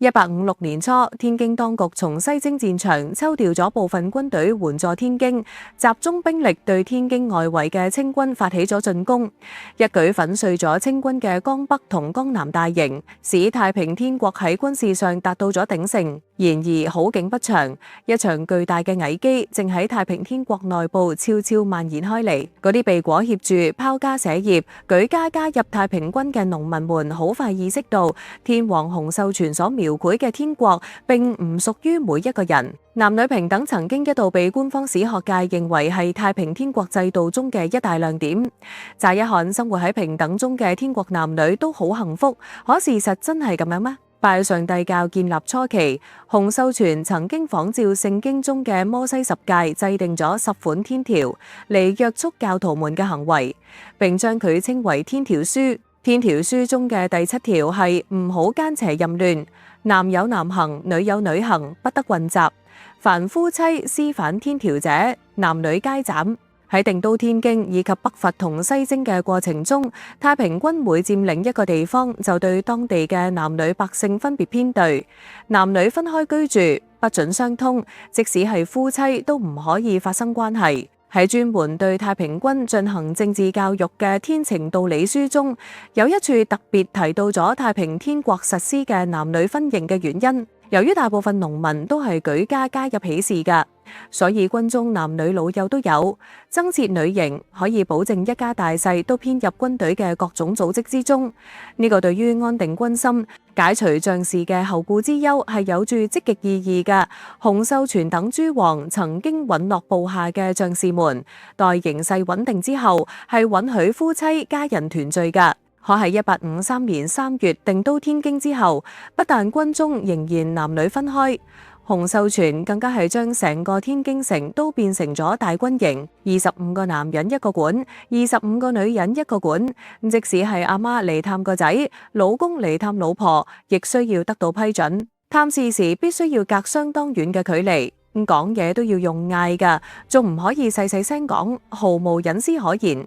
1856年初，天京當局從西征戰場抽調咗部分軍隊援助天京，集中兵力對天京外圍嘅清軍發起咗進攻，一舉粉碎咗清軍嘅江北同江南大營，使太平天國喺軍事上達到咗鼎盛。然而好景不長，一場巨大嘅危機正喺太平天國內部悄悄蔓延開嚟。嗰啲被裹挾住拋家捨業、舉家加入太平軍嘅農民們，好快意識到天皇洪秀全所描繪嘅天國並唔屬於每一個人。男女平等曾經一度被官方史學界認為係太平天國制度中嘅一大亮點。乍一看，生活喺平等中嘅天國男女都好幸福，可事實真係咁樣咩？拜上帝教建立初期，洪秀全曾經仿照聖經中嘅摩西十誡，制定咗10款天條嚟約束教徒們嘅行為，並將佢稱為天條書。天條書中嘅第7條係唔好奸邪淫亂，男有男行，女有女行，不得混雜。凡夫妻私反天條者，男女皆斬。喺定都天京以及北伐同西征嘅過程中，太平軍每佔領一個地方，就對當地嘅男女百姓分別編隊，男女分開居住，不准相通，即使係夫妻都唔可以發生關係。喺專門對太平軍進行政治教育嘅天晴道理書中，有一處特別提到咗太平天國實施嘅男女分營嘅原因。由於大部分農民都係舉家加入起事㗎，所以軍中男女老幼都有，增設女營，可以保證一家大細都編入軍隊嘅各種組織之中。呢個對於安定軍心、解除將士嘅後顧之憂係有住積極意義嘅。洪秀全等諸王曾經允諾部下嘅將士們，待形勢穩定之後，係允許夫妻家人團聚㗎。可係1853年3月定都天京之後，不但軍中仍然男女分開，洪秀全更加係將成個天京城都變成咗大軍營，25個男人一個館，25個女人一個館。即使係阿媽嚟探個仔，老公嚟探老婆，亦需要得到批准。探視時必須要隔相當遠嘅距離，講嘢都要用嗌㗎，仲唔可以細細聲講，毫無隱私可言。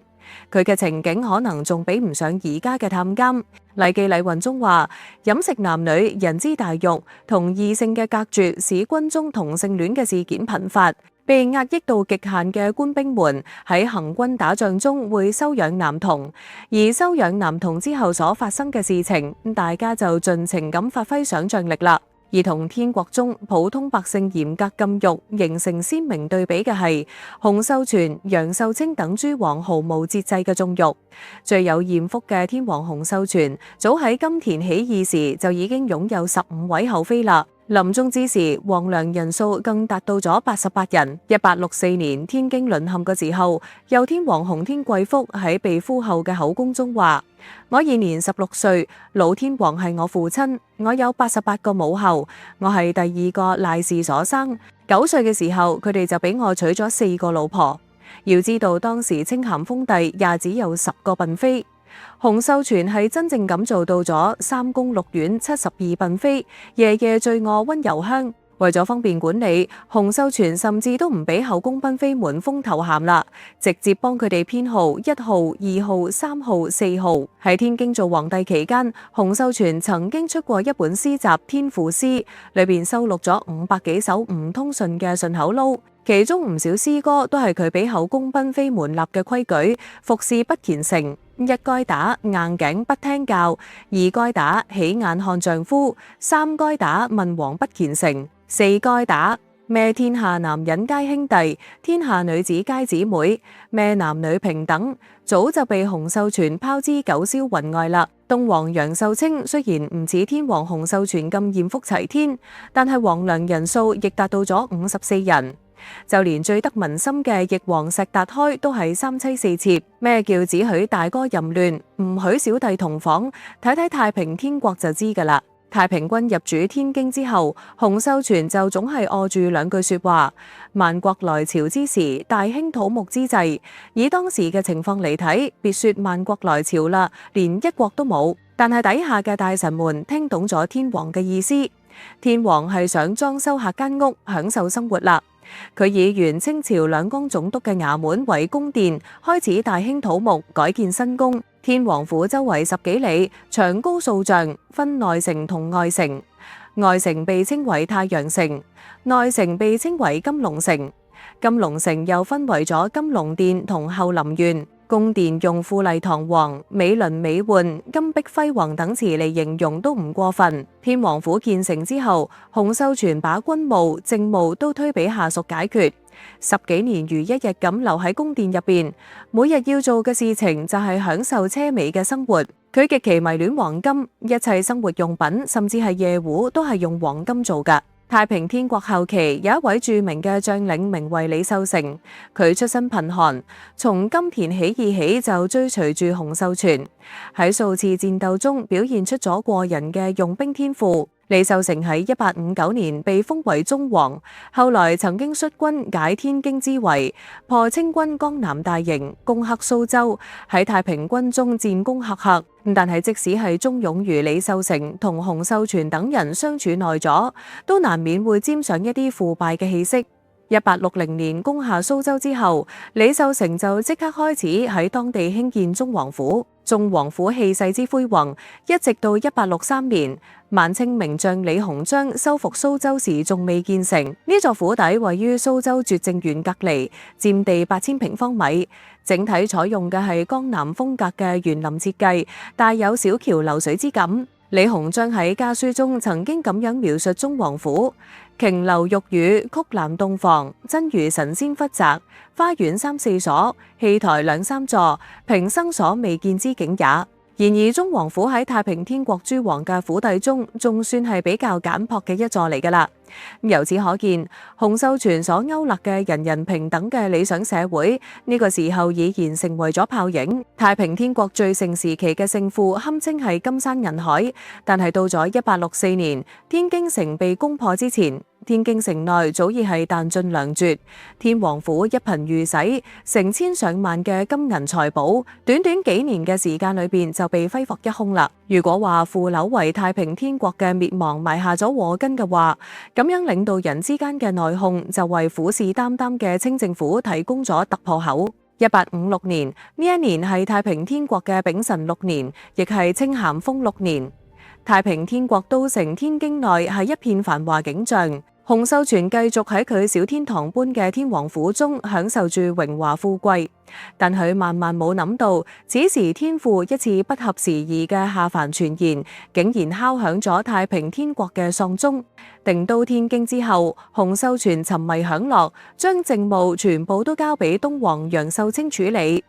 佢嘅情景可能仲比唔上而家嘅探監。禮記禮運中話，飲食男女、人之大欲同異性嘅隔絕，使軍中同性戀嘅事件頻發。被壓抑到極限嘅官兵們喺行軍打仗中會收養男童，而收養男童之後所發生嘅事情，大家就盡情咁發揮想像力啦。而同天國中普通百姓嚴格禁欲形成鮮明對比嘅係，洪秀全、楊秀清等諸王毫無節制嘅縱欲。最有艷福嘅天皇洪秀全，早喺金田起義時就已經擁有15位后妃啦。臨終之時，皇娘人數更達到咗88人。1864年天京淪陷嘅時候，右天皇洪天貴福喺被俘後嘅口供中話：我現年16歲，老天皇係我父親，我有88個母后，我係第2個賴氏所生。9歲嘅時候，佢哋就俾我娶咗4個老婆。要知道當時清咸豐帝也只有10個嬪妃。洪秀全係真正咁做到咗3宮6院72嬪妃，夜夜醉臥溫柔鄉。為咗方便管理，洪秀全甚至都唔俾後宮嬪妃們封頭銜啦，直接幫佢哋編號1號、2號、3號、4號。喺天京做皇帝期間，洪秀全曾經出過一本詩集《天賦詩》，裏邊收錄咗500幾首唔通順嘅順口溜。其中唔少詩歌都係佢俾後宮嬪妃們立嘅規矩：服侍不虔誠，一該打硬頸不聽教，二該打起眼看丈夫，三該打問王不虔誠，四該打咩天下男人皆兄弟，天下女子皆姊妹，咩男女平等。早就被洪秀全拋之九霄雲外啦。東皇楊秀清雖然唔似天皇洪秀全咁艷福齊天，但係皇娘人數亦達到咗54人。就連最得民心嘅翼王石達開都係3妻4妾。咩叫只許大哥淫亂，唔許小弟同房？睇睇太平天國就知㗎啦。太平軍入主天京之後，洪秀全就總係餓住2句說話：萬國來朝之時，大興土木之際。以當時嘅情況嚟睇，別說萬國來朝啦，連一國都冇。但係底下嘅大臣們聽懂咗天皇嘅意思，天皇係想裝修下間屋，享受生活啦。佢以原清朝兩江總督嘅衙門為宮殿，開始大興土木，改建新宮。天王府周圍10幾里，牆高數丈，分內城同外城。外城被稱為太陽城，內城被稱為金龍城。金龍城又分為咗金龍殿同後林苑。宮殿用富麗堂皇、美輪美奐、金碧輝煌等詞嚟形容都唔過分。天王府建成之後，洪秀全把軍務、政務都推俾下屬解決，10幾年如一日咁留喺宮殿入邊，每日要做嘅事情就係享受奢靡嘅生活。佢極其迷戀黃金，一切生活用品甚至係夜壺都係用黃金做㗎。太平天國後期有一位著名嘅將領名為李秀成，佢出身貧寒，從金田起義起就追隨住洪秀全，喺數次戰鬥中表現出咗過人嘅用兵天賦。李秀成喺1859年被封為忠王，後來曾經率軍解天京之圍，破清軍江南大營，攻克蘇州，喺太平軍中戰功赫赫。但係即使係忠勇如李秀成同洪秀全等人相處耐咗，都難免會沾上一啲腐敗嘅氣息。1860年攻下蘇州之後，李秀成就即刻開始喺當地興建忠王府。忠王府氣勢之恢宏，一直到1863年，晚清名將李鴻章收復蘇州時仲未建成。呢座府邸位於蘇州拙政園隔離，佔地8000平方米，整體採用嘅係江南風格嘅園林設計，帶有小橋流水之感。李鴻章喺家書中曾經咁樣描述忠王府：瓊樓玉宇，曲欄洞房，真如神仙窟宅，花園3、4所，戲台2、3座，平生所未見之景也。然而忠王府喺太平天國諸王嘅府邸中，仲算係比較簡樸嘅一座嚟㗎啦。由此可見，洪秀全所勾勒嘅人人平等嘅理想社會，呢個時候已然成為咗泡影。太平天國最盛時期嘅勝負堪稱係金山銀海，但係到咗1864年，天京城被攻破之前，天京城內早已係彈盡糧絕，天王府一貧如洗，成千上萬嘅金銀財寶，短短幾年嘅時間裏邊就被揮霍一空啦。如果話腐朽為太平天國嘅滅亡埋下咗禍根嘅話，咁樣領導人之間嘅內訌就為虎視眈眈嘅清政府提供咗突破口。1856年呢一年係太平天國嘅丙辰6年，亦係清咸豐6年。太平天國都城天京內係一片繁華景象。洪秀全繼續喺佢小天堂般嘅天王府中享受住榮華富貴，但佢萬萬冇諗到，此時天父一次不合時宜嘅下凡傳言，竟然敲響咗太平天國嘅喪鐘。定都天京之後，洪秀全沉迷享樂，將政務全部都交俾東王楊秀清處理。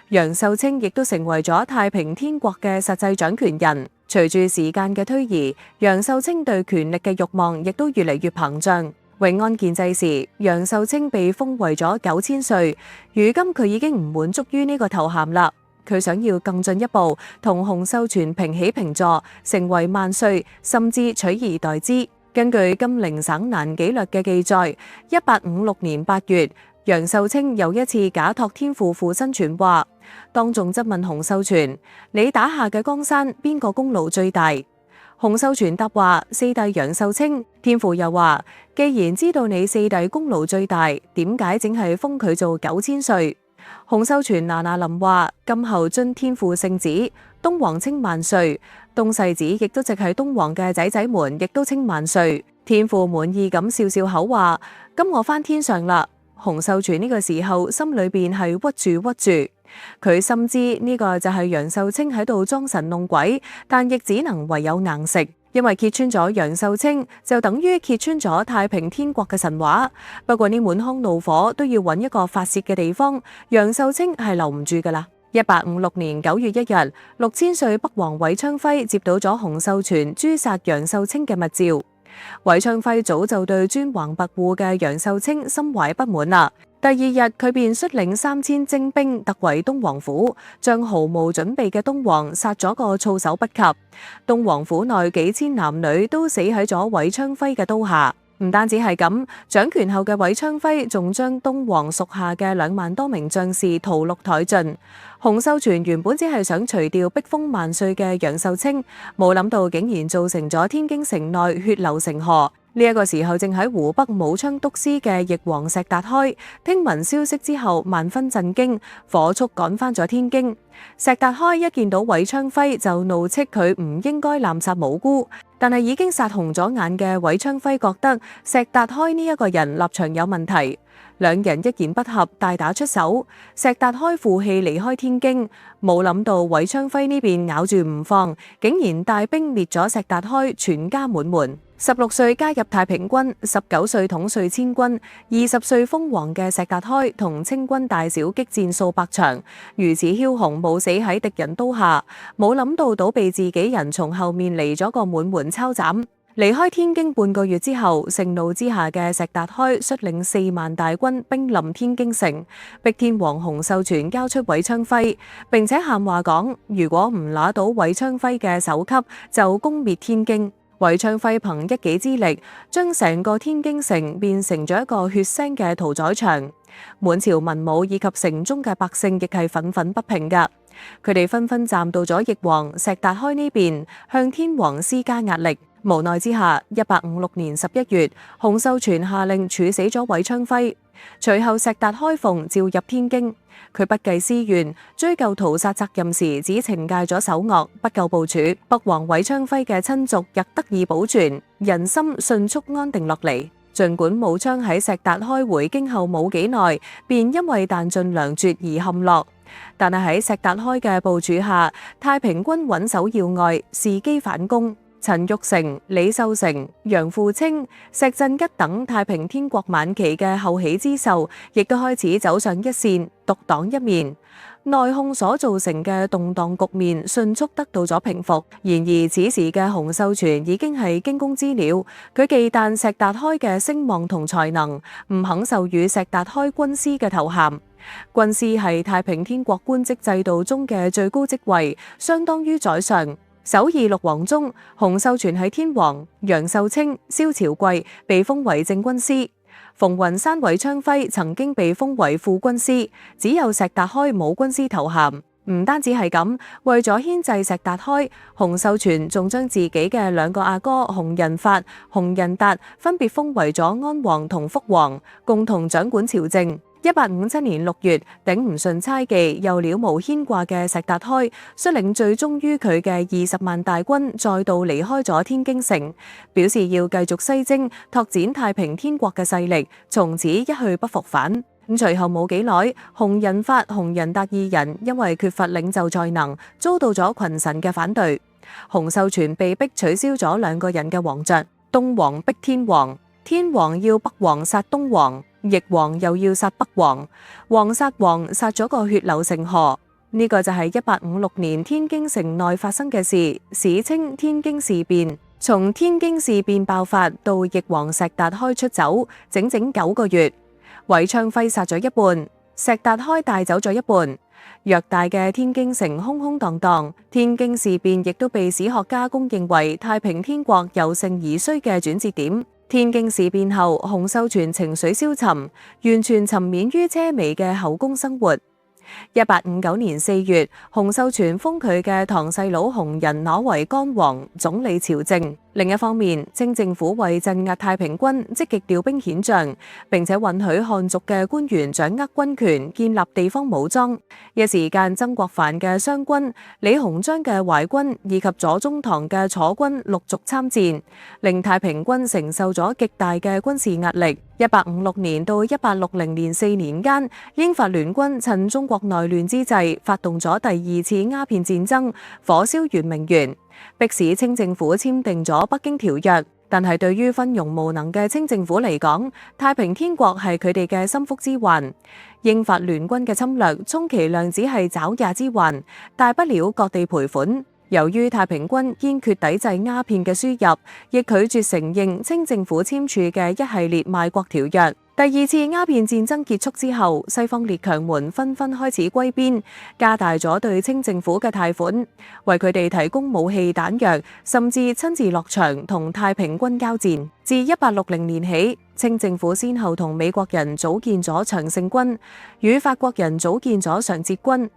楊秀清亦都成為咗太平天國嘅實際掌權人。隨住時間嘅推移，楊秀清對權力嘅慾望亦都越嚟越膨脹。永安建制時，楊秀清被封為咗9000歲，如今佢已經唔滿足於呢個頭銜啦，佢想要更進一步，同洪秀全平起平坐，成為萬歲，甚至取而代之。根據金陵省南紀略嘅記載，1856年8月，楊秀清又一次假託天父父親傳話，當眾質問洪秀全：你打下嘅江山，邊個功勞最大？洪秀全答話：四弟楊秀清。天父又話：既然知道你四弟功勞最大，點解淨係封佢做9000歲？洪秀全嗱嗱臨話：今後遵天父聖旨，東王稱萬歲，東世子亦都直係東王嘅仔仔們，亦都稱萬歲。天父滿意咁笑笑口話：咁我返天上啦。洪秀全呢個時候心裏邊係屈住，佢深知呢個就係楊秀清喺度裝神弄鬼，但亦只能唯有硬食，因為揭穿咗楊秀清就等於揭穿咗太平天國嘅神話。不過呢滿腔怒火都要揾一個發洩嘅地方，楊秀清係留唔住噶啦。1856年9月1日，6000歲北王韋昌輝接到咗洪秀全誅殺楊秀清嘅密詔。韋昌輝早就對專橫跋扈嘅楊秀清心懷不滿啦。第二日佢便率領3000精兵突圍東王府，將毫無準備嘅東王殺咗個措手不及。東王府內幾千男女都死喺咗韋昌輝嘅刀下。唔單止係咁，掌權後嘅韋昌輝仲將東王屬下嘅2萬多名將士屠戮殆盡。洪秀全原本只係想除掉逼封萬歲嘅楊秀清，冇諗到竟然造成咗天京城內血流成河。呢一個時候正喺湖北武昌督師嘅翼王石達開聽聞消息之後萬分震驚，火速趕返咗天京。石達開一見到韋昌輝就怒斥佢唔應該濫殺無辜，但係已經殺紅咗眼嘅韋昌輝覺得石達開呢一個人立場有問題，兩人一言不合大打出手。石達開負氣離開天京，冇諗到韋昌輝呢邊咬住唔放，竟然帶兵滅咗石達開全家滿門。16歲加入太平軍，19歲統帥千軍，20歲封王嘅石達開同清軍大小激戰數百場，如此梟雄冇死喺敵人刀下，冇諗到倒被自己人從後面嚟咗個滿門抄斬。離開天京半個月之後，盛怒之下嘅石達開率領4萬大軍兵臨天京城，逼天王洪秀全交出韋昌輝，並且喊話講，如果唔拿到韋昌輝嘅首級，就攻滅天京。韋昌輝憑一己之力，將成個天京城變成咗一個血腥嘅屠宰場。滿朝文武以及城中嘅百姓亦係憤憤不平㗎，佢哋紛紛站到咗翼王石達開呢邊，向天王施加壓力。無奈之下，1856年11月，洪秀全下令處死咗韋昌輝。隨後石達開奉召入天京，佢不計私怨，追究屠殺責任時只懲戒咗首惡，不救部署。北王韋昌輝嘅親族亦得以保存，人心迅速安定落嚟。儘管武昌喺石達開回京後冇幾耐，便因為彈盡糧絕而陷落，但係喺石達開嘅部署下，太平軍穩守要害，伺機反攻。陳玉成、李秀成、楊富清、石振吉等太平天國晚期嘅後起之秀，亦都開始走上一線，獨當一面。內訌所造成嘅動盪局面迅速得到咗平復。然而此時嘅洪秀全已經係驚弓之鳥，佢忌憚石達開嘅聲望同才能，唔肯授予石達開軍師嘅頭銜。軍師係太平天國官職制度中嘅最高職位，相當於宰相。首義六王中，洪秀全係天王，楊秀清、蕭朝貴被封為正軍師，馮雲山、韋昌輝曾經被封為副軍師，只有石達開冇軍師頭銜。唔單止係咁，為咗牽制石達開，洪秀全仲將自己嘅兩個阿哥洪仁發、洪仁達分別封為咗安王同福王，共同掌管朝政。1857年6月，頂唔順猜忌又了無牽掛嘅石達開，率領最忠於佢嘅20萬大軍，再度離開咗天京城，表示要繼續西征，拓展太平天國嘅勢力，從此一去不復返。隨後冇幾耐，洪仁發、洪仁達二人因為缺乏領袖才能，遭到咗群臣嘅反對，洪秀全被逼取消咗兩個人嘅王爵，東王逼天王，天王要北王殺東王，翼王又要殺北王，王殺王殺咗個血流成河。呢個就係1856年天京城內發生嘅事，史稱天京事變。從天京事變爆發到翼王石達開出走，整整9個月。韋昌輝殺咗一半，石達開帶走咗一半，偌大嘅天京城空空蕩蕩。天京事變亦都被史學家公認為太平天國由盛而衰嘅轉折點。天京事變後，洪秀全情緒消沉，完全沉湎於奢靡嘅後宮生活。1859年4月，洪秀全封佢嘅堂細佬洪仁攞為干王，總理朝政。另一方面，清政府為鎮壓太平軍，積極調兵遣將，並且允許漢族嘅官員掌握軍權，建立地方武裝。一時間，曾國藩嘅湘軍、李鴻章嘅淮軍以及左宗棠嘅楚軍陸續參戰，令太平軍承受咗極大嘅軍事壓力。1856年到1860年4年間，英法聯軍趁中國內亂之際，發動咗第2次鴉片戰爭，火燒圓明園，迫使清政府簽訂咗北京條約。但係對於昏庸無能嘅清政府嚟講，太平天國係佢哋嘅心腹之患。英法聯軍嘅侵略，充其量只係爪牙之患，大不了割地賠款。由於太平軍堅決抵制鴉片嘅輸入，亦拒絕承認清政府簽署嘅一系列賣國條約。第2次鴉片戰爭結束之後，西方列強們紛紛開始歸邊，加大咗對清政府嘅貸款，為佢哋提供武器彈藥，甚至親自落場同太平軍交戰。自1860年起，清政府先後同美國人組建咗長勝軍，與法國人組建咗常捷軍，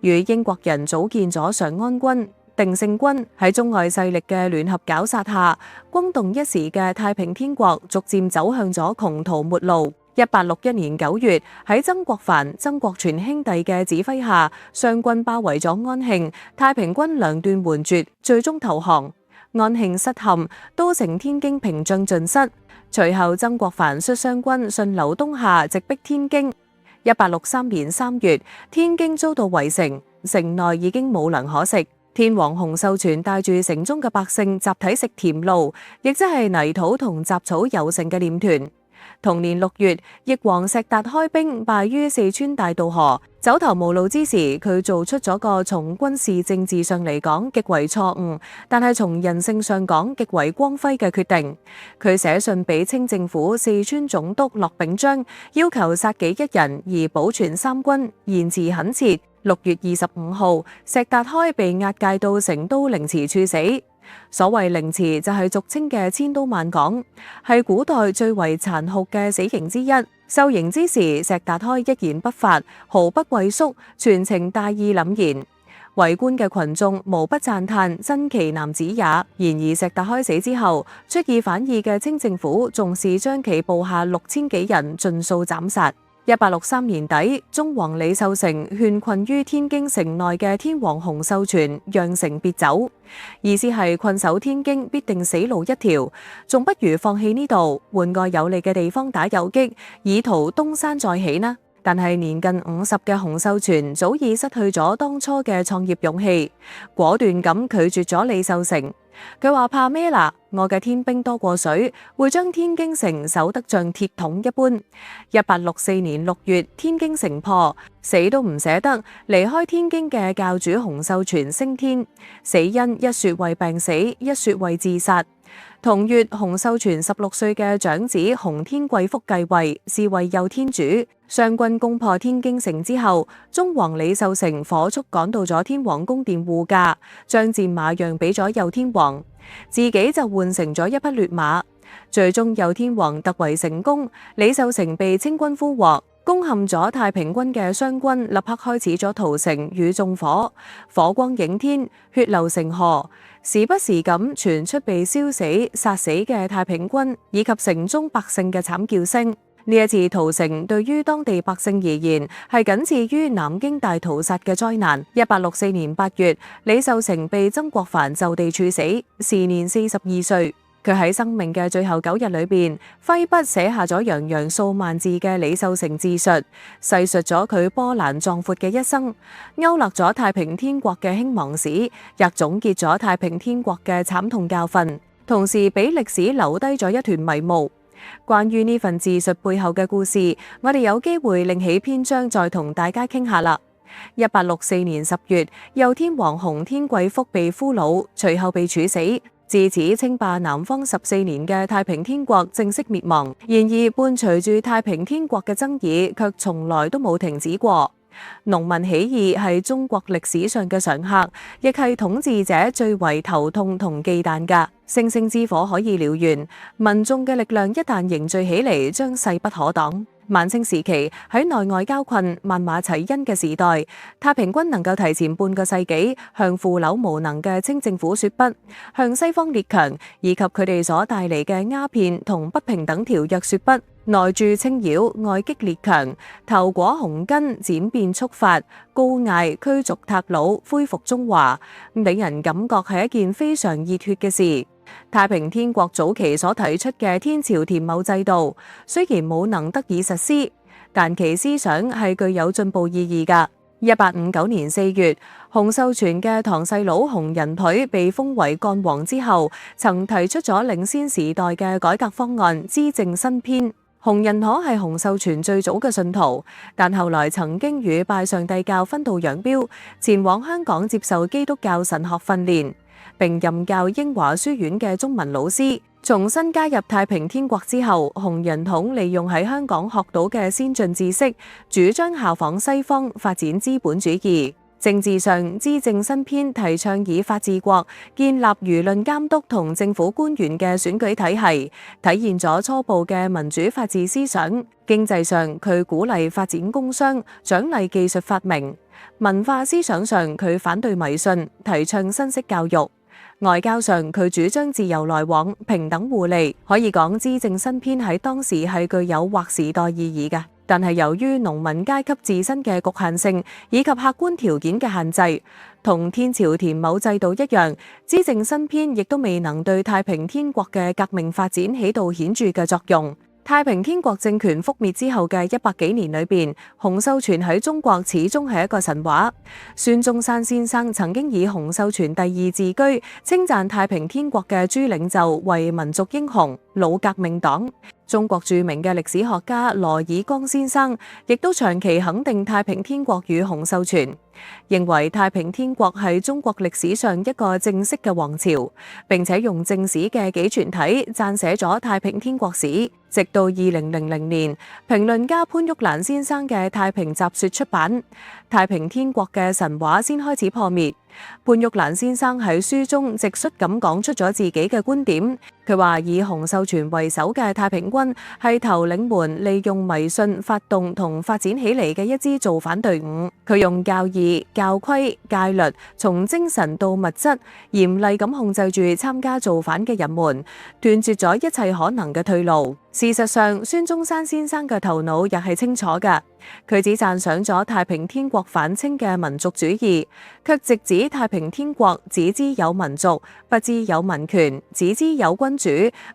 與英國人組建咗常安軍。定勝軍喺中外勢力嘅聯合絞殺下，轟動一時嘅太平天國逐漸走向咗窮途末路。1861年9月，喺曾國藩、曾國荃兄弟嘅指揮下，湘軍包圍咗安慶，太平軍兩段援絕，最終投降。安慶失陷，都城天京屏障盡失。隨後，曾國藩率湘軍順流東下，直逼天京。1863年3月，天京遭到圍城，城內已經冇糧可食。天皇洪秀全帶住城中嘅百姓集體食甜露，亦即係泥土同雜草揉成嘅稔團。同年6月，翼王石達開兵敗於四川大渡河，走投無路之時，佢做出咗個從軍事政治上嚟講極為錯誤，但係從人性上講極為光輝嘅決定。佢寫信俾清政府四川總督駱秉章，要求殺己一人而保全三軍，言辭懇切。6月25號，石達開被押解到成都凌遲處死。所謂凌遲就係俗稱嘅千刀萬槓，係古代最為殘酷嘅死刑之一。受刑之時，石達開一言不發，毫不畏縮，全程大義凜然。圍觀嘅群眾無不讚嘆真奇男子也。然而石達開死之後，出爾反爾嘅清政府仲是將其部下6000幾人盡數斬殺。1863年底，忠王李秀成勸困於天京城內嘅天皇洪秀全讓城別走，意思係困守天京必定死路一條，仲不如放棄呢度，換個有利嘅地方打游擊，以圖東山再起呢？但係年近50嘅洪秀全早已失去咗當初嘅創業勇氣，果斷咁拒絕咗李秀成。佢話怕咩啦？我嘅天兵多過水，會將天京城守得像鐵桶一般。1864年6月，天京城破，死都唔捨得離開天京嘅教主洪秀全升天，死因一說為病死，一說為自殺。同月，洪秀全16歲嘅長子洪天貴福繼位，是為右天主。湘軍攻破天京城之後，忠王李秀成火速趕到咗天皇宮殿護駕，將戰馬讓俾咗右天皇，自己就換成咗一匹劣馬。最終右天皇突圍成功，李秀成被清軍俘獲，攻陷咗太平軍嘅湘軍立刻開始咗屠城與縱火，火光映天，血流成河，時不時咁傳出被燒死、殺死嘅太平軍以及城中百姓嘅慘叫聲。呢一次屠城對於當地百姓而言係僅次於南京大屠殺嘅災難。1864年8月，李秀成被曾國藩就地處死，時年42歲。佢喺生命嘅最後9日裏邊，揮筆寫下咗洋洋數萬字嘅李秀成自述，細述咗佢波瀾壯闊嘅一生，勾勒咗太平天國嘅興亡史，亦總結咗太平天國嘅慘痛教訓，同時俾歷史留低咗一團迷霧。關於呢份自述背後嘅故事，我哋有機會另起篇章再同大家傾下啦。1864年10月，右天皇洪天貴福被俘虜，隨後被處死。自此，稱霸南方14年嘅太平天國正式滅亡。然而，伴隨住太平天國嘅爭議，卻從來都冇停止過。農民起義係中國歷史上嘅常客，亦係統治者最為頭痛同忌憚㗎。星星之火可以燎原，民眾嘅力量一旦凝聚起嚟，將勢不可擋。晚清時期喺內外交困、萬馬齊喑嘅時代，太平軍能夠提前半個世紀向腐朽無能嘅清政府說不，向西方列強以及佢哋所帶嚟嘅鴉片同不平等條約說不，內駐清擾，外擊列強，頭裹紅巾，輾變速發，高嗌驅逐韃虜，恢復中華，令人感覺係一件非常熱血嘅事。太平天國早期所提出嘅天朝田畝制度，雖然冇能得以實施，但其思想係具有進步意義㗎。1859年4月，洪秀全嘅堂細佬洪仁腿被封為幹王之後，曾提出咗領先時代嘅改革方案《資政新編》。洪仁可係洪秀全最早嘅信徒，但後來曾經與拜上帝教分道揚鑣，前往香港接受基督教神學訓練，並任教英華書院嘅中文老師。重新加入太平天國之後，洪仁統利用喺香港學到嘅先進知識，主張效仿西方發展資本主義。政治上，資政新編提倡以法治國建立輿論監督同政府官員嘅選舉體系，體現咗初步嘅民主法治思想。經濟上，佢鼓勵發展工商，獎勵技術發明。文化思想上，佢反對迷信，提倡新式教育。外交上，佢主張自由來往、平等互利，可以講資政新編喺當時係具有劃時代意義嘅。但係由於農民階級自身嘅局限性以及客觀條件嘅限制，同天朝田畝制度一樣，資政新編亦都未能對太平天國嘅革命發展起到顯著嘅作用。太平天國政權覆滅之後嘅100幾年裏邊，洪秀全喺中國始終係一個神話。孫中山先生曾經以洪秀全第二自居，稱讚太平天國嘅諸領袖為民族英雄、老革命黨。中國著名嘅歷史學家羅爾綱先生亦都長期肯定太平天國與洪秀全，認為太平天國係中國歷史上一個正式嘅王朝，並且用正史嘅紀傳體撰寫咗太平天國史。直到2000年，評論家潘玉蘭先生嘅《太平集說》出版，太平天國嘅神話先開始破滅。潘玉蘭先生喺書中直率咁講出咗自己嘅觀點，佢話以洪秀全為首嘅太平軍係頭領們利用迷信發動同發展起嚟嘅一支造反隊伍，佢用教義、教規、戒律，從精神到物質，嚴厲咁控制住參加造反嘅人們，斷絕咗一切可能嘅退路。事實上，孫中山先生嘅頭腦亦係清楚㗎，佢只讚賞咗太平天國反清嘅民族主義，卻直指太平天國只知有民族，不知有民權；只知有君主，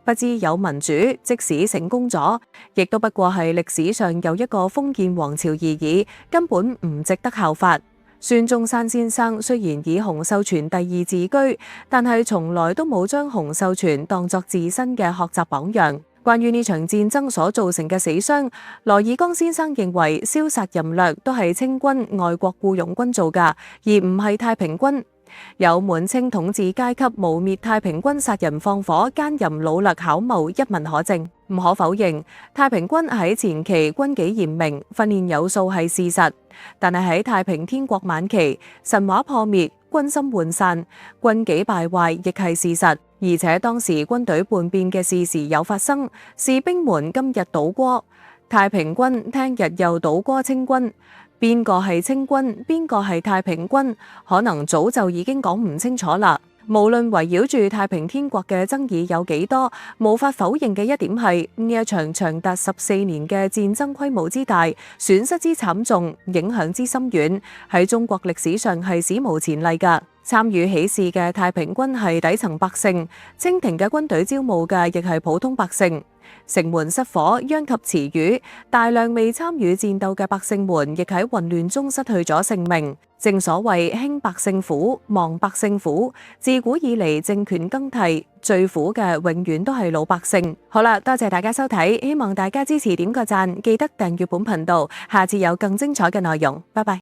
不知有民主。即使成功咗，亦都不過係歷史上又一個封建王朝而已，根本唔值得效法。孫中山先生雖然以洪秀全第二自居，但係從來都冇將洪秀全當作自身嘅學習榜樣。關於呢場戰爭所造成嘅死傷，羅爾綱先生認為燒殺淫掠都係清軍外國僱傭軍做㗎，而唔係太平軍。有滿清統治階級誣衊太平軍殺人放火、奸淫擄掠巧謀一文可證。唔可否認，太平軍喺前期軍紀嚴明、訓練有素係事實，但係喺太平天國晚期，神話破滅、軍心渙散、軍紀敗壞亦係事實。而且當時軍隊叛變嘅事時有發生，士兵們今日倒戈，太平軍聽日又倒戈清軍，邊個係清軍，邊個係太平軍，可能早就已經講唔清楚啦。無論圍繞住太平天國嘅爭議有幾多，無法否認嘅一點係呢一場長達14年嘅戰爭規模之大、損失之慘重、影響之深遠，喺中國歷史上係史無前例㗎。參與起事嘅太平軍係底層百姓，清廷嘅軍隊招募嘅亦係普通百姓。城門失火，殃及池魚，大量未參與戰鬥嘅百姓們亦喺混亂中失去咗性命。正所謂興百姓苦，亡百姓苦。自古以嚟政權更替，最苦嘅永遠都係老百姓。好啦，多謝大家收睇，希望大家支持點個讚，記得訂閱本頻道，下次有更精彩嘅內容。拜拜。